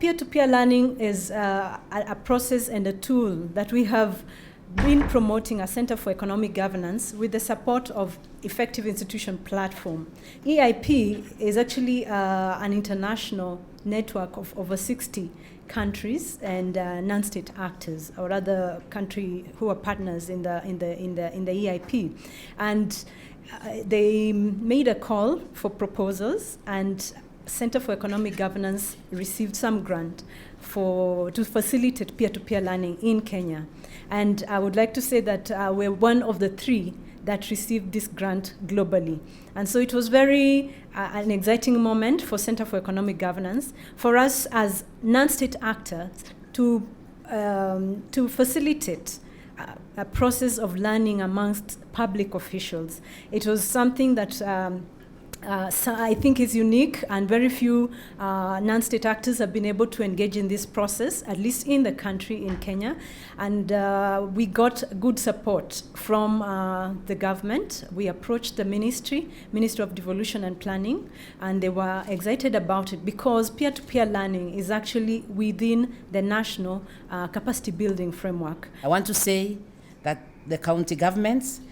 Peer-to-peer learning is a process and a tool that we have been promoting at Center for Economic Governance with the support of Effective Institution Platform. EIP is actually an international network of over 60 countries and non-state actors, or other country who are partners in the EIP, and they made a call for proposals, and Center for Economic Governance received some grant to facilitate peer-to-peer learning in Kenya. And I would like to say that we're one of the 3 that received this grant globally. And so it was very an exciting moment for Center for Economic Governance, for us as non-state actors to facilitate a process of learning amongst public officials. It was something that so I think is unique, and very few non-state actors have been able to engage in this process, at least in the country, in Kenya. And we got good support from the government. We approached the Ministry of Devolution and Planning, and they were excited about it because peer-to-peer learning is actually within the national capacity building framework. I want to say that the county governments,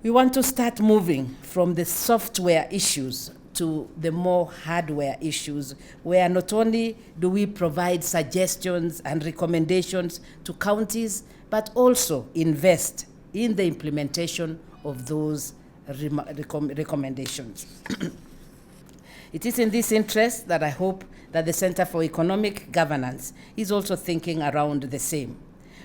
we want to start moving from the software issues to the more hardware issues, where not only do we provide suggestions and recommendations to counties, but also invest in the implementation of those recommendations. It is in this interest that I hope that the Center for Economic Governance is also thinking around the same.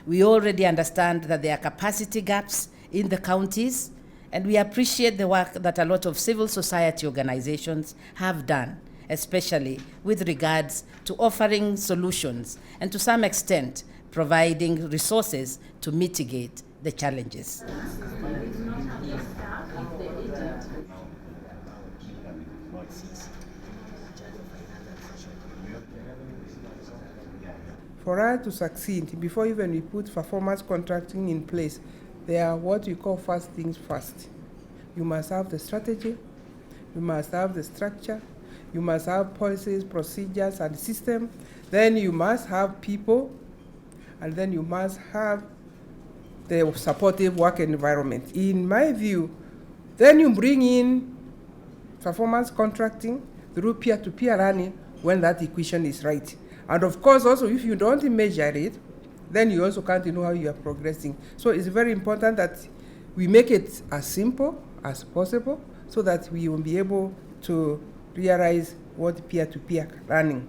We already understand that there are capacity gaps in the counties, and we appreciate the work that a lot of civil society organizations have done, especially with regards to offering solutions and, to some extent, providing resources to mitigate the challenges. For us to succeed, before even we put performance contracting in place, there are what we call first things first. You must have the strategy, you must have the structure, you must have policies, procedures, and system. Then you must have people, and then you must have the supportive work environment. In my view, then you bring in performance contracting through peer-to-peer learning when that equation is right. And of course, also, if you don't measure it, then you also can't know how you are progressing. So it's very important that we make it as simple as possible so that we will be able to realize what peer-to-peer learning.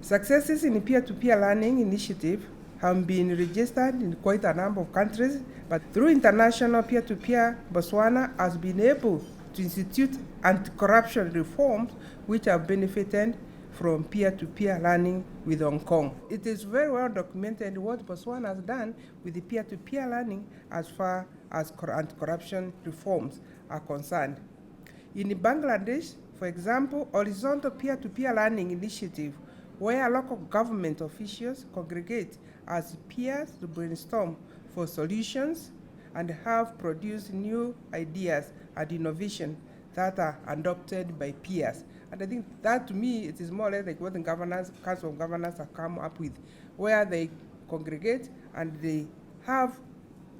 Successes in the peer-to-peer learning initiative have been registered in quite a number of countries, but through international peer-to-peer, Botswana has been able to institute anti-corruption reforms which have benefited from peer-to-peer learning with Hong Kong. It is very well documented what Botswana has done with the peer-to-peer learning as far as anti-corruption reforms are concerned. In Bangladesh, for example, horizontal peer-to-peer learning initiative, where local government officials congregate as peers to brainstorm for solutions and have produced new ideas and innovation that are adopted by peers. And I think that, to me, it is more or less like what the Council of Governors have come up with, where they congregate and they have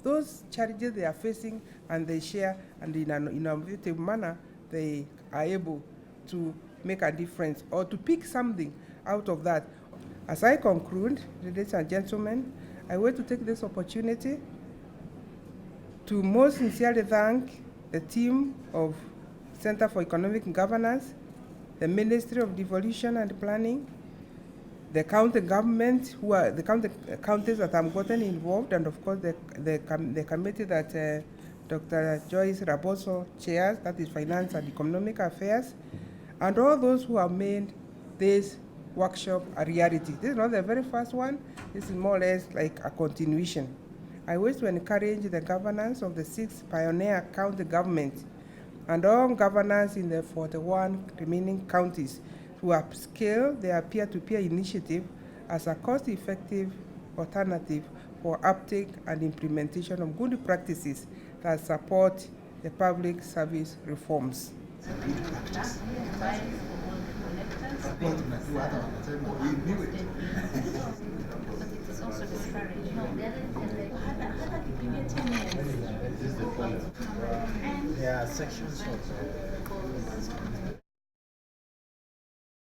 those challenges they are facing and they share, and in an innovative manner, they are able to make a difference or to pick something out of that. As I conclude, ladies and gentlemen, I want to take this opportunity to most sincerely thank the team of Center for Economic Governance, the Ministry of Devolution and Planning, the county government, who are the counties that have gotten involved, and of course the committee that Dr. Joyce Raboso chairs, that is Finance and Economic Affairs, and all those who have made this workshop a reality. This is not the very first one. This is more or less like a continuation. I wish to encourage the governance of the 6 pioneer county governments and all governors in the 41 remaining counties to upscale their peer-to-peer initiative as a cost-effective alternative for uptake and implementation of good practices that support the public service reforms. Hakuwa tunajua hata wanasema uibiwe. But it is also discouraged. No, hata kipigia 10 years. There are sections of